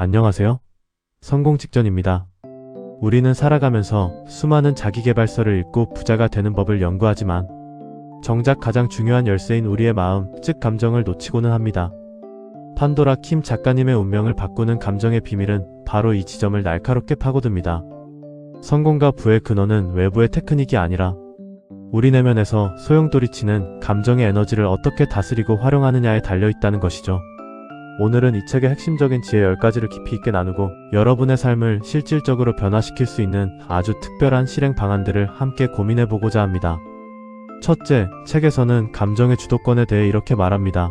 안녕하세요. 성공 직전입니다. 우리는 살아가면서 수많은 자기계발서를 읽고 부자가 되는 법을 연구하지만 정작 가장 중요한 열쇠인 우리의 마음, 즉 감정을 놓치고는 합니다. 판도라 킴 작가님의 운명을 바꾸는 감정의 비밀은 바로 이 지점을 날카롭게 파고듭니다. 성공과 부의 근원은 외부의 테크닉이 아니라 우리 내면에서 소용돌이치는 감정의 에너지를 어떻게 다스리고 활용하느냐에 달려있다는 것이죠. 오늘은 이 책의 핵심적인 지혜 10가지를 깊이 있게 나누고 여러분의 삶을 실질적으로 변화시킬 수 있는 아주 특별한 실행 방안들을 함께 고민해보고자 합니다. 첫째, 책에서는 감정의 주도권에 대해 이렇게 말합니다.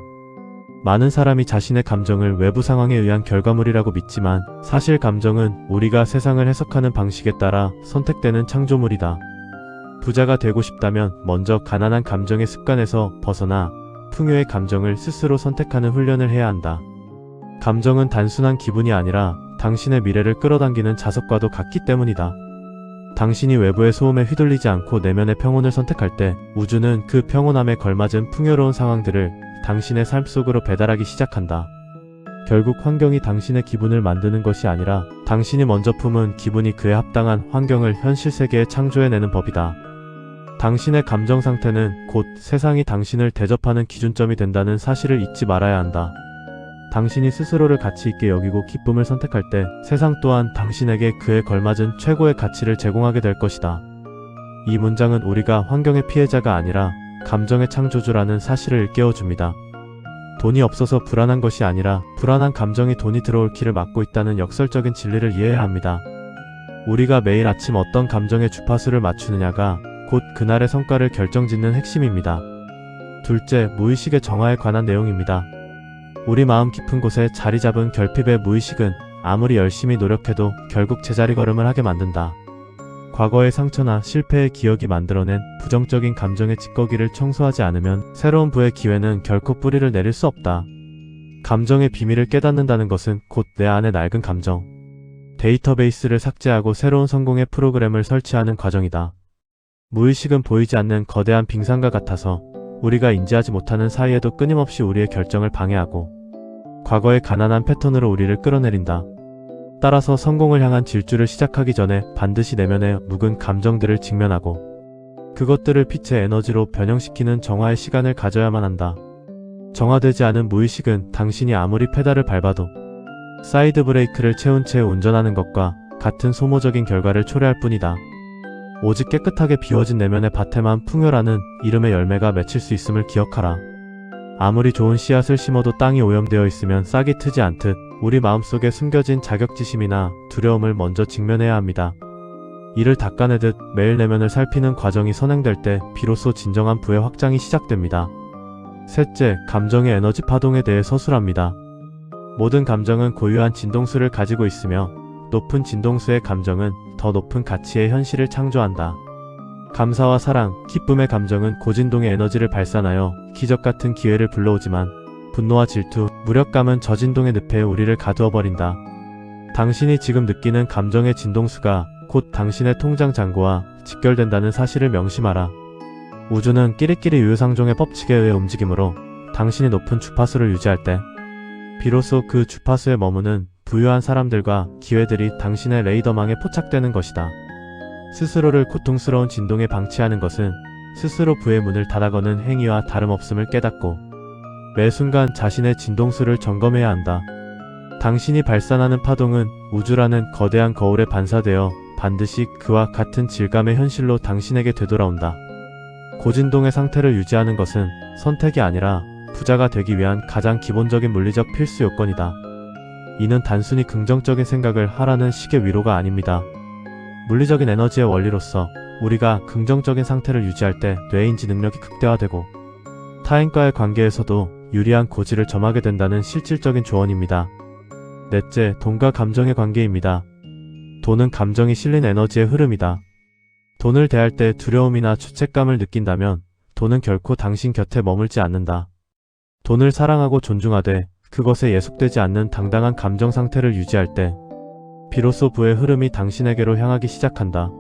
많은 사람이 자신의 감정을 외부 상황에 의한 결과물이라고 믿지만 사실 감정은 우리가 세상을 해석하는 방식에 따라 선택되는 창조물이다. 부자가 되고 싶다면 먼저 가난한 감정의 습관에서 벗어나 풍요의 감정을 스스로 선택하는 훈련을 해야 한다. 감정은 단순한 기분이 아니라 당신의 미래를 끌어당기는 자석과도 같기 때문이다. 당신이 외부의 소음에 휘둘리지 않고 내면의 평온을 선택할 때 우주는 그 평온함에 걸맞은 풍요로운 상황들을 당신의 삶 속으로 배달하기 시작한다. 결국 환경이 당신의 기분을 만드는 것이 아니라 당신이 먼저 품은 기분이 그에 합당한 환경을 현실 세계에 창조해내는 법이다. 당신의 감정 상태는 곧 세상이 당신을 대접하는 기준점이 된다는 사실을 잊지 말아야 한다. 당신이 스스로를 가치 있게 여기고 기쁨을 선택할 때 세상 또한 당신에게 그에 걸맞은 최고의 가치를 제공하게 될 것이다. 이 문장은 우리가 환경의 피해자가 아니라 감정의 창조주라는 사실을 일깨워줍니다. 돈이 없어서 불안한 것이 아니라 불안한 감정이 돈이 들어올 길을 막고 있다는 역설적인 진리를 이해해야 합니다. 우리가 매일 아침 어떤 감정의 주파수를 맞추느냐가 곧 그날의 성과를 결정짓는 핵심입니다. 둘째, 무의식의 정화에 관한 내용입니다. 우리 마음 깊은 곳에 자리 잡은 결핍의 무의식은 아무리 열심히 노력해도 결국 제자리 걸음을 하게 만든다. 과거의 상처나 실패의 기억이 만들어낸 부정적인 감정의 찌꺼기를 청소하지 않으면 새로운 부의 기회는 결코 뿌리를 내릴 수 없다. 감정의 비밀을 깨닫는다는 것은 곧 내 안의 낡은 감정, 데이터베이스를 삭제하고 새로운 성공의 프로그램을 설치하는 과정이다. 무의식은 보이지 않는 거대한 빙산과 같아서 우리가 인지하지 못하는 사이에도 끊임없이 우리의 결정을 방해하고 과거의 가난한 패턴으로 우리를 끌어내린다. 따라서 성공을 향한 질주를 시작하기 전에 반드시 내면의 묵은 감정들을 직면하고 그것들을 빛의 에너지로 변형시키는 정화의 시간을 가져야만 한다. 정화되지 않은 무의식은 당신이 아무리 페달을 밟아도 사이드 브레이크를 채운 채 운전하는 것과 같은 소모적인 결과를 초래할 뿐이다. 오직 깨끗하게 비워진 내면의 밭에만 풍요라는 이름의 열매가 맺힐 수 있음을 기억하라. 아무리 좋은 씨앗을 심어도 땅이 오염되어 있으면 싹이 트지 않듯 우리 마음속에 숨겨진 자격지심이나 두려움을 먼저 직면해야 합니다. 이를 닦아내듯 매일 내면을 살피는 과정이 선행될 때 비로소 진정한 부의 확장이 시작됩니다. 셋째, 감정의 에너지 파동에 대해 서술합니다. 모든 감정은 고유한 진동수를 가지고 있으며 높은 진동수의 감정은 더 높은 가치의 현실을 창조한다. 감사와 사랑, 기쁨의 감정은 고진동의 에너지를 발산하여 기적 같은 기회를 불러오지만 분노와 질투, 무력감은 저진동의 늪에 우리를 가두어버린다. 당신이 지금 느끼는 감정의 진동수가 곧 당신의 통장 잔고와 직결된다는 사실을 명심하라. 우주는 끼리끼리 유유상종의 법칙에 의해 움직이므로 당신이 높은 주파수를 유지할 때 비로소 그 주파수에 머무는 부유한 사람들과 기회들이 당신의 레이더망에 포착되는 것이다. 스스로를 고통스러운 진동에 방치하는 것은 스스로 부의 문을 닫아거는 행위와 다름없음을 깨닫고 매 순간 자신의 진동수를 점검해야 한다. 당신이 발산하는 파동은 우주라는 거대한 거울에 반사되어 반드시 그와 같은 질감의 현실로 당신에게 되돌아온다. 고진동의 상태를 유지하는 것은 선택이 아니라 부자가 되기 위한 가장 기본적인 물리적 필수 요건이다. 이는 단순히 긍정적인 생각을 하라는 식의 위로가 아닙니다. 물리적인 에너지의 원리로서 우리가 긍정적인 상태를 유지할 때 뇌인지 능력이 극대화되고 타인과의 관계에서도 유리한 고지를 점하게 된다는 실질적인 조언입니다. 넷째, 돈과 감정의 관계입니다. 돈은 감정이 실린 에너지의 흐름이다. 돈을 대할 때 두려움이나 죄책감을 느낀다면 돈은 결코 당신 곁에 머물지 않는다. 돈을 사랑하고 존중하되 그것에 예속되지 않는 당당한 감정 상태를 유지할 때 비로소 부의 흐름이 당신에게로 향하기 시작한다.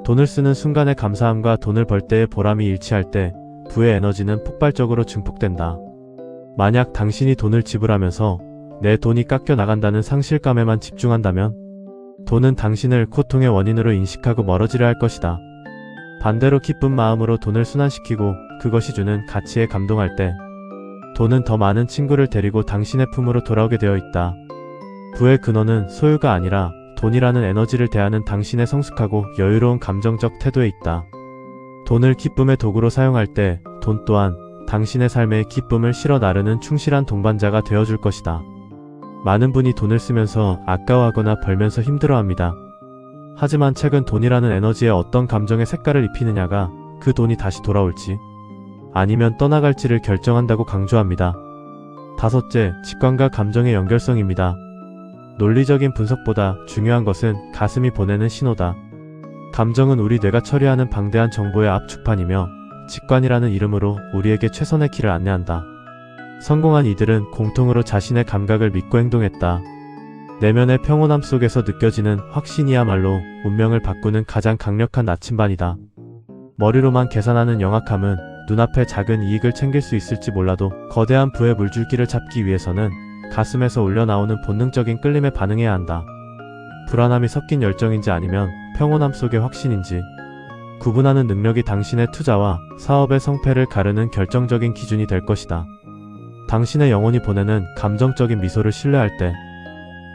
돈을 쓰는 순간의 감사함과 돈을 벌 때의 보람이 일치할 때 부의 에너지는 폭발적으로 증폭된다. 만약 당신이 돈을 지불하면서 내 돈이 깎여 나간다는 상실감에만 집중한다면 돈은 당신을 고통의 원인으로 인식하고 멀어지려 할 것이다. 반대로 기쁜 마음으로 돈을 순환시키고 그것이 주는 가치에 감동할 때 돈은 더 많은 친구를 데리고 당신의 품으로 돌아오게 되어 있다. 부의 근원은 소유가 아니라 돈이라는 에너지를 대하는 당신의 성숙하고 여유로운 감정적 태도에 있다. 돈을 기쁨의 도구로 사용할 때 돈 또한 당신의 삶에 기쁨을 실어 나르는 충실한 동반자가 되어줄 것이다. 많은 분이 돈을 쓰면서 아까워하거나 벌면서 힘들어합니다. 하지만 최근 돈이라는 에너지에 어떤 감정의 색깔을 입히느냐가 그 돈이 다시 돌아올지 아니면 떠나갈지를 결정한다고 강조합니다. 다섯째, 직관과 감정의 연결성입니다. 논리적인 분석보다 중요한 것은 가슴이 보내는 신호다. 감정은 우리 뇌가 처리하는 방대한 정보의 압축판이며 직관이라는 이름으로 우리에게 최선의 길을 안내한다. 성공한 이들은 공통으로 자신의 감각을 믿고 행동했다. 내면의 평온함 속에서 느껴지는 확신이야말로 운명을 바꾸는 가장 강력한 나침반이다. 머리로만 계산하는 영악함은 눈앞에 작은 이익을 챙길 수 있을지 몰라도 거대한 부의 물줄기를 잡기 위해서는 가슴에서 올려나오는 본능적인 끌림에 반응해야 한다. 불안함이 섞인 열정인지 아니면 평온함 속의 확신인지 구분하는 능력이 당신의 투자와 사업의 성패를 가르는 결정적인 기준이 될 것이다. 당신의 영혼이 보내는 감정적인 미소를 신뢰할 때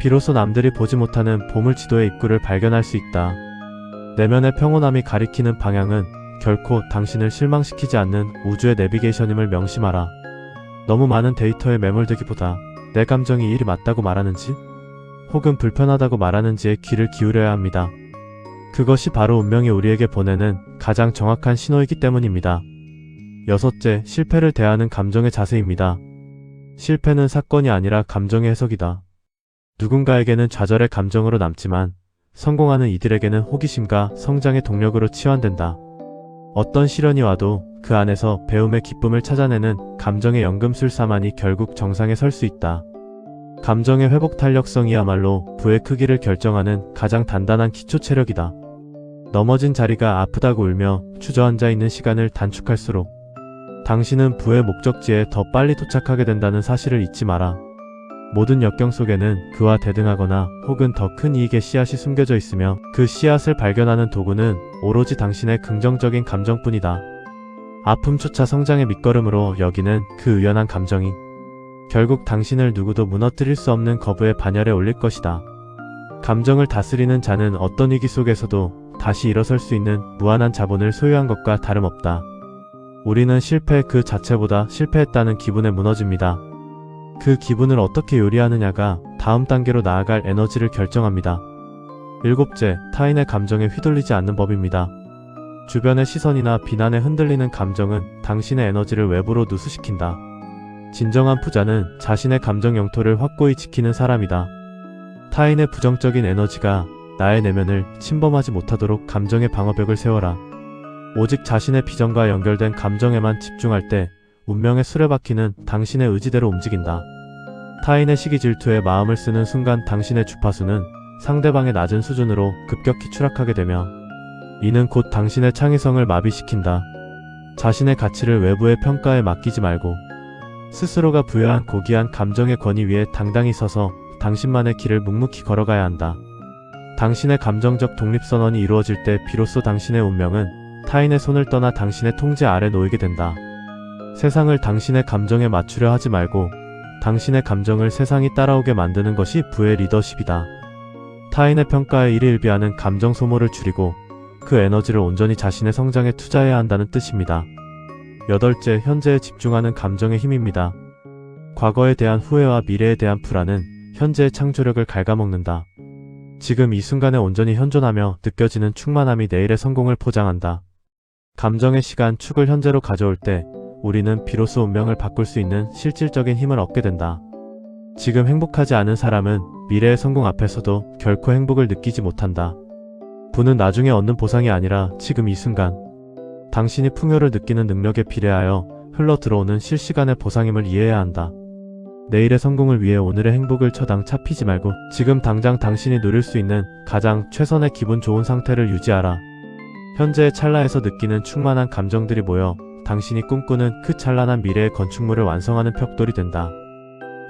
비로소 남들이 보지 못하는 보물지도의 입구를 발견할 수 있다. 내면의 평온함이 가리키는 방향은 결코 당신을 실망시키지 않는 우주의 내비게이션임을 명심하라. 너무 많은 데이터에 매몰되기보다 내 감정이 일이 맞다고 말하는지 혹은 불편하다고 말하는지에 귀를 기울여야 합니다. 그것이 바로 운명이 우리에게 보내는 가장 정확한 신호이기 때문입니다. 여섯째, 실패를 대하는 감정의 자세입니다. 실패는 사건이 아니라 감정의 해석이다. 누군가에게는 좌절의 감정으로 남지만 성공하는 이들에게는 호기심과 성장의 동력으로 치환된다. 어떤 시련이 와도 그 안에서 배움의 기쁨을 찾아내는 감정의 연금술사만이 결국 정상에 설 수 있다. 감정의 회복 탄력성이야말로 부의 크기를 결정하는 가장 단단한 기초 체력이다. 넘어진 자리가 아프다고 울며 주저앉아 있는 시간을 단축할수록 당신은 부의 목적지에 더 빨리 도착하게 된다는 사실을 잊지 마라. 모든 역경 속에는 그와 대등하거나 혹은 더 큰 이익의 씨앗이 숨겨져 있으며 그 씨앗을 발견하는 도구는 오로지 당신의 긍정적인 감정뿐이다. 아픔조차 성장의 밑거름으로 여기는 그 의연한 감정이 결국 당신을 누구도 무너뜨릴 수 없는 거부의 반열에 올릴 것이다. 감정을 다스리는 자는 어떤 위기 속에서도 다시 일어설 수 있는 무한한 자본을 소유한 것과 다름없다. 우리는 실패 그 자체보다 실패했다는 기분에 무너집니다. 그 기분을 어떻게 요리하느냐가 다음 단계로 나아갈 에너지를 결정합니다. 일곱째, 타인의 감정에 휘둘리지 않는 법입니다. 주변의 시선이나 비난에 흔들리는 감정은 당신의 에너지를 외부로 누수시킨다. 진정한 부자는 자신의 감정 영토를 확고히 지키는 사람이다. 타인의 부정적인 에너지가 나의 내면을 침범하지 못하도록 감정의 방어벽을 세워라. 오직 자신의 비전과 연결된 감정에만 집중할 때 운명의 수레바퀴는 당신의 의지대로 움직인다. 타인의 시기 질투에 마음을 쓰는 순간 당신의 주파수는 상대방의 낮은 수준으로 급격히 추락하게 되며 이는 곧 당신의 창의성을 마비시킨다. 자신의 가치를 외부의 평가에 맡기지 말고 스스로가 부여한 고귀한 감정의 권위 위에 당당히 서서 당신만의 길을 묵묵히 걸어가야 한다. 당신의 감정적 독립선언이 이루어질 때 비로소 당신의 운명은 타인의 손을 떠나 당신의 통제 아래 놓이게 된다. 세상을 당신의 감정에 맞추려 하지 말고 당신의 감정을 세상이 따라오게 만드는 것이 부의 리더십이다. 타인의 평가에 일희일비하는 감정 소모를 줄이고 그 에너지를 온전히 자신의 성장에 투자해야 한다는 뜻입니다. 여덟째, 현재에 집중하는 감정의 힘입니다. 과거에 대한 후회와 미래에 대한 불안은 현재의 창조력을 갉아먹는다. 지금 이 순간에 온전히 현존하며 느껴지는 충만함이 내일의 성공을 포장한다. 감정의 시간 축을 현재로 가져올 때 우리는 비로소 운명을 바꿀 수 있는 실질적인 힘을 얻게 된다. 지금 행복하지 않은 사람은 미래의 성공 앞에서도 결코 행복을 느끼지 못한다. 부는 나중에 얻는 보상이 아니라 지금 이 순간 당신이 풍요를 느끼는 능력에 비례하여 흘러 들어오는 실시간의 보상임을 이해해야 한다. 내일의 성공을 위해 오늘의 행복을 처당 잡히지 말고 지금 당장 당신이 누릴 수 있는 가장 최선의 기분 좋은 상태를 유지하라. 현재의 찰나에서 느끼는 충만한 감정들이 모여 당신이 꿈꾸는 그 찬란한 미래의 건축물을 완성하는 벽돌이 된다.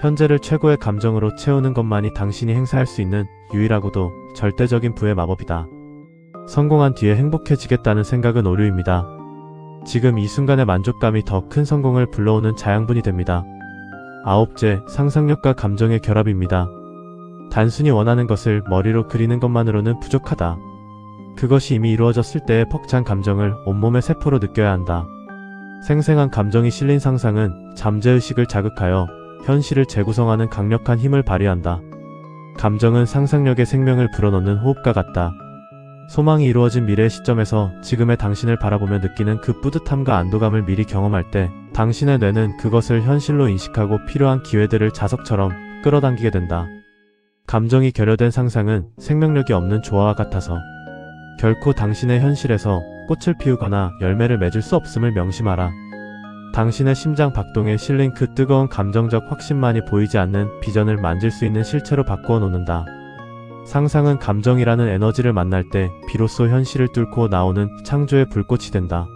현재를 최고의 감정으로 채우는 것만이 당신이 행사할 수 있는 유일하고도 절대적인 부의 마법이다. 성공한 뒤에 행복해지겠다는 생각은 오류입니다. 지금 이 순간의 만족감이 더 큰 성공을 불러오는 자양분이 됩니다. 아홉째, 상상력과 감정의 결합입니다. 단순히 원하는 것을 머리로 그리는 것만으로는 부족하다. 그것이 이미 이루어졌을 때의 벅찬 감정을 온몸의 세포로 느껴야 한다. 생생한 감정이 실린 상상은 잠재의식을 자극하여 현실을 재구성하는 강력한 힘을 발휘한다. 감정은 상상력의 생명을 불어넣는 호흡과 같다. 소망이 이루어진 미래의 시점에서 지금의 당신을 바라보며 느끼는 그 뿌듯함과 안도감을 미리 경험할 때 당신의 뇌는 그것을 현실로 인식하고 필요한 기회들을 자석처럼 끌어당기게 된다. 감정이 결여된 상상은 생명력이 없는 조화와 같아서 결코 당신의 현실에서 꽃을 피우거나 열매를 맺을 수 없음을 명심하라. 당신의 심장 박동에 실린 그 뜨거운 감정적 확신만이 보이지 않는 비전을 만질 수 있는 실체로 바꾸어 놓는다. 상상은 감정이라는 에너지를 만날 때 비로소 현실을 뚫고 나오는 창조의 불꽃이 된다.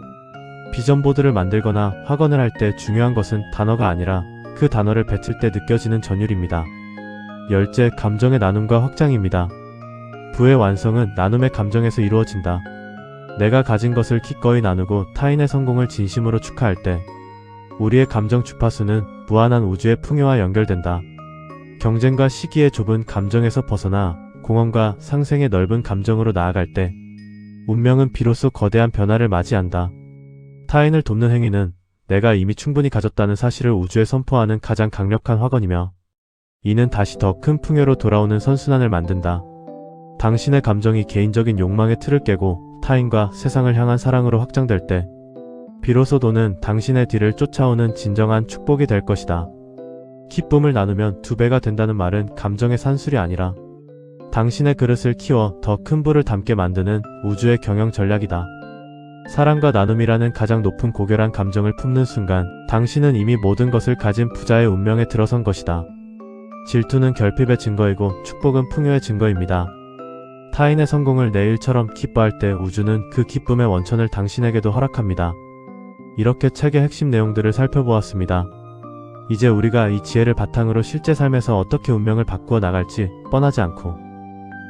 비전보드를 만들거나 확언을 할 때 중요한 것은 단어가 아니라 그 단어를 뱉을 때 느껴지는 전율입니다. 열째, 감정의 나눔과 확장입니다. 부의 완성은 나눔의 감정에서 이루어진다. 내가 가진 것을 기꺼이 나누고 타인의 성공을 진심으로 축하할 때 우리의 감정 주파수는 무한한 우주의 풍요와 연결된다. 경쟁과 시기의 좁은 감정에서 벗어나 공헌과 상생의 넓은 감정으로 나아갈 때 운명은 비로소 거대한 변화를 맞이한다. 타인을 돕는 행위는 내가 이미 충분히 가졌다는 사실을 우주에 선포하는 가장 강력한 확언이며 이는 다시 더 큰 풍요로 돌아오는 선순환을 만든다. 당신의 감정이 개인적인 욕망의 틀을 깨고 타인과 세상을 향한 사랑으로 확장될 때 비로소 도는 당신의 뒤를 쫓아오는 진정한 축복이 될 것이다. 기쁨을 나누면 2배가 된다는 말은 감정의 산술이 아니라 당신의 그릇을 키워 더 큰 부를 담게 만드는 우주의 경영 전략이다. 사랑과 나눔이라는 가장 높은 고결한 감정을 품는 순간 당신은 이미 모든 것을 가진 부자의 운명에 들어선 것이다. 질투는 결핍의 증거이고 축복은 풍요의 증거입니다. 타인의 성공을 내 일처럼 기뻐할 때 우주는 그 기쁨의 원천을 당신에게도 허락합니다. 이렇게 책의 핵심 내용들을 살펴보았습니다. 이제 우리가 이 지혜를 바탕으로 실제 삶에서 어떻게 운명을 바꾸어 나갈지 뻔하지 않고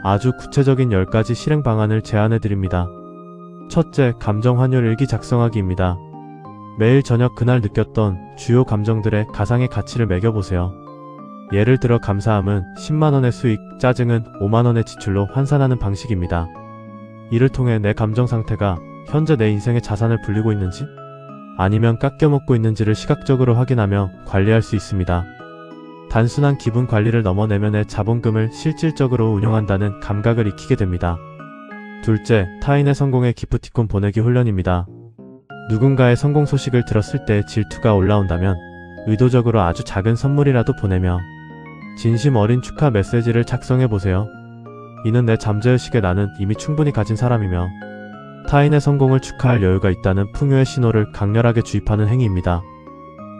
아주 구체적인 10가지 실행 방안을 제안해드립니다. 첫째, 감정 환율 일기 작성하기입니다. 매일 저녁 그날 느꼈던 주요 감정들의 가상의 가치를 매겨보세요. 예를 들어 감사함은 10만원의 수익, 짜증은 5만원의 지출로 환산하는 방식입니다. 이를 통해 내 감정 상태가 현재 내 인생의 자산을 불리고 있는지 아니면 깎여먹고 있는지를 시각적으로 확인하며 관리할 수 있습니다. 단순한 기분 관리를 넘어 내면의 자본금을 실질적으로 운용한다는 감각을 익히게 됩니다. 둘째, 타인의 성공에 기프티콘 보내기 훈련입니다. 누군가의 성공 소식을 들었을 때 질투가 올라온다면 의도적으로 아주 작은 선물이라도 보내며 진심 어린 축하 메시지를 작성해보세요. 이는 내 잠재의식에 나는 이미 충분히 가진 사람이며 타인의 성공을 축하할 여유가 있다는 풍요의 신호를 강렬하게 주입하는 행위입니다.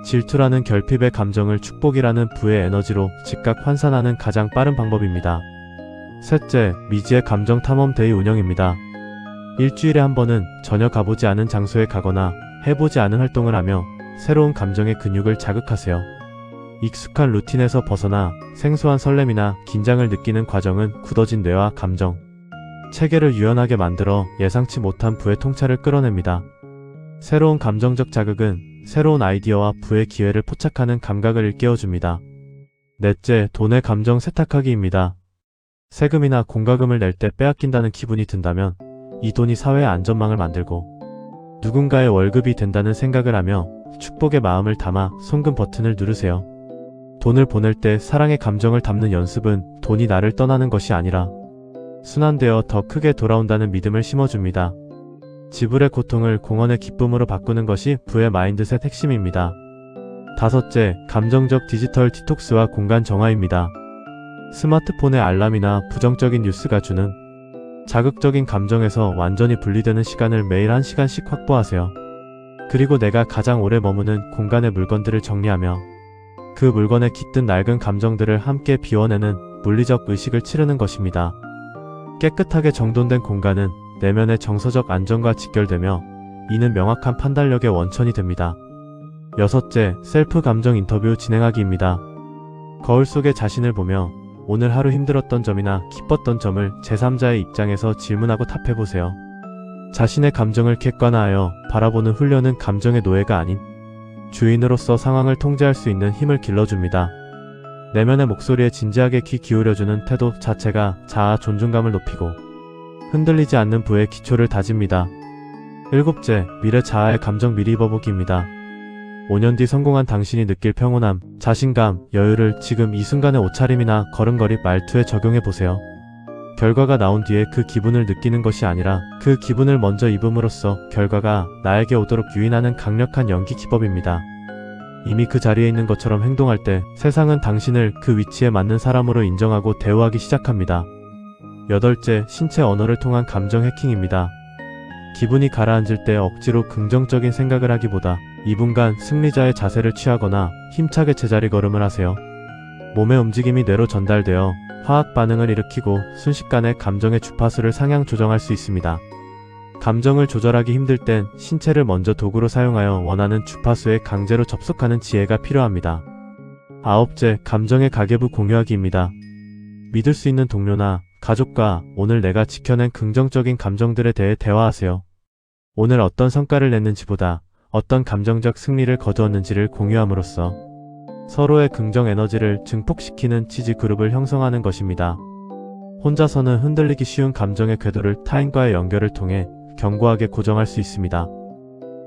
질투라는 결핍의 감정을 축복이라는 부의 에너지로 즉각 환산하는 가장 빠른 방법입니다. 셋째, 미지의 감정 탐험 데이 운영입니다. 일주일에 한 번은 전혀 가보지 않은 장소에 가거나 해보지 않은 활동을 하며 새로운 감정의 근육을 자극하세요. 익숙한 루틴에서 벗어나 생소한 설렘이나 긴장을 느끼는 과정은 굳어진 뇌와 감정, 체계를 유연하게 만들어 예상치 못한 부의 통찰을 끌어냅니다. 새로운 감정적 자극은 새로운 아이디어와 부의 기회를 포착하는 감각을 일깨워줍니다. 넷째, 돈의 감정 세탁하기입니다. 세금이나 공과금을 낼 때 빼앗긴다는 기분이 든다면 이 돈이 사회의 안전망을 만들고 누군가의 월급이 된다는 생각을 하며 축복의 마음을 담아 송금 버튼을 누르세요. 돈을 보낼 때 사랑의 감정을 담는 연습은 돈이 나를 떠나는 것이 아니라 순환되어 더 크게 돌아온다는 믿음을 심어줍니다. 지불의 고통을 공헌의 기쁨으로 바꾸는 것이 부의 마인드셋 핵심입니다. 다섯째, 감정적 디지털 디톡스와 공간 정화입니다. 스마트폰의 알람이나 부정적인 뉴스가 주는 자극적인 감정에서 완전히 분리되는 시간을 매일 1시간씩 확보하세요. 그리고 내가 가장 오래 머무는 공간의 물건들을 정리하며 그 물건에 깃든 낡은 감정들을 함께 비워내는 물리적 의식을 치르는 것입니다. 깨끗하게 정돈된 공간은 내면의 정서적 안정과 직결되며 이는 명확한 판단력의 원천이 됩니다. 여섯째, 셀프 감정 인터뷰 진행하기입니다. 거울 속에 자신을 보며 오늘 하루 힘들었던 점이나 기뻤던 점을 제3자의 입장에서 질문하고 답해보세요. 자신의 감정을 객관화하여 바라보는 훈련은 감정의 노예가 아닌 주인으로서 상황을 통제할 수 있는 힘을 길러줍니다. 내면의 목소리에 진지하게 귀 기울여주는 태도 자체가 자아 존중감을 높이고 흔들리지 않는 부의 기초를 다집니다. 7째, 미래 자아의 감정 미리 입어보기입니다. 5년 뒤 성공한 당신이 느낄 평온함, 자신감, 여유를 지금 이 순간의 옷차림이나 걸음걸이 말투에 적용해보세요. 결과가 나온 뒤에 그 기분을 느끼는 것이 아니라 그 기분을 먼저 입음으로써 결과가 나에게 오도록 유인하는 강력한 연기 기법입니다. 이미 그 자리에 있는 것처럼 행동할 때 세상은 당신을 그 위치에 맞는 사람으로 인정하고 대우하기 시작합니다. 8째, 신체 언어를 통한 감정 해킹입니다. 기분이 가라앉을 때 억지로 긍정적인 생각을 하기보다 2분간 승리자의 자세를 취하거나 힘차게 제자리 걸음을 하세요. 몸의 움직임이 뇌로 전달되어 화학 반응을 일으키고 순식간에 감정의 주파수를 상향 조정할 수 있습니다. 감정을 조절하기 힘들 땐 신체를 먼저 도구로 사용하여 원하는 주파수에 강제로 접속하는 지혜가 필요합니다. 9째, 감정의 가계부 공유하기입니다. 믿을 수 있는 동료나 가족과 오늘 내가 지켜낸 긍정적인 감정들에 대해 대화하세요. 오늘 어떤 성과를 냈는지보다 어떤 감정적 승리를 거두었는지를 공유함으로써 서로의 긍정 에너지를 증폭시키는 지지 그룹을 형성하는 것입니다. 혼자서는 흔들리기 쉬운 감정의 궤도를 타인과의 연결을 통해 견고하게 고정할 수 있습니다.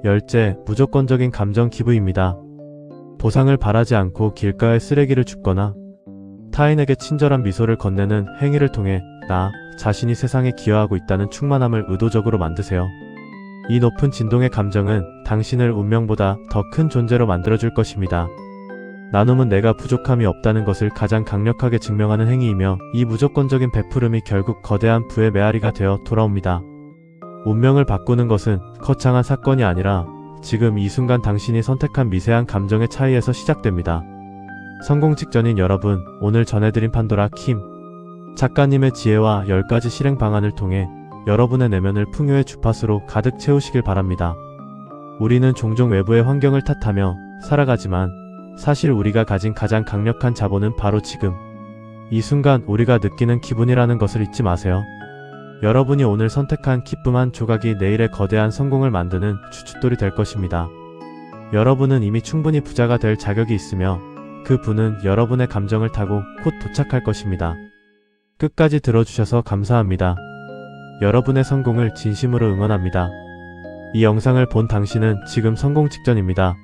10째, 무조건적인 감정 기부입니다. 보상을 바라지 않고 길가에 쓰레기를 줍거나 타인에게 친절한 미소를 건네는 행위를 통해 나 자신이 세상에 기여하고 있다는 충만함을 의도적으로 만드세요. 이 높은 진동의 감정은 당신을 운명보다 더 큰 존재로 만들어줄 것입니다. 나눔은 내가 부족함이 없다는 것을 가장 강력하게 증명하는 행위이며 이 무조건적인 베푸름이 결국 거대한 부의 메아리가 되어 돌아옵니다. 운명을 바꾸는 것은 거창한 사건이 아니라 지금 이 순간 당신이 선택한 미세한 감정의 차이에서 시작됩니다. 성공 직전인 여러분, 오늘 전해드린 판도라 킴 작가님의 지혜와 10가지 실행 방안을 통해 여러분의 내면을 풍요의 주파수로 가득 채우시길 바랍니다. 우리는 종종 외부의 환경을 탓하며 살아가지만 사실 우리가 가진 가장 강력한 자본은 바로 지금 이 순간 우리가 느끼는 기분이라는 것을 잊지 마세요. 여러분이 오늘 선택한 기쁨 한 조각이 내일의 거대한 성공을 만드는 주춧돌이 될 것입니다. 여러분은 이미 충분히 부자가 될 자격이 있으며 그 부는 여러분의 감정을 타고 곧 도착할 것입니다. 끝까지 들어주셔서 감사합니다. 여러분의 성공을 진심으로 응원합니다. 이 영상을 본 당신은 지금 성공 직전입니다.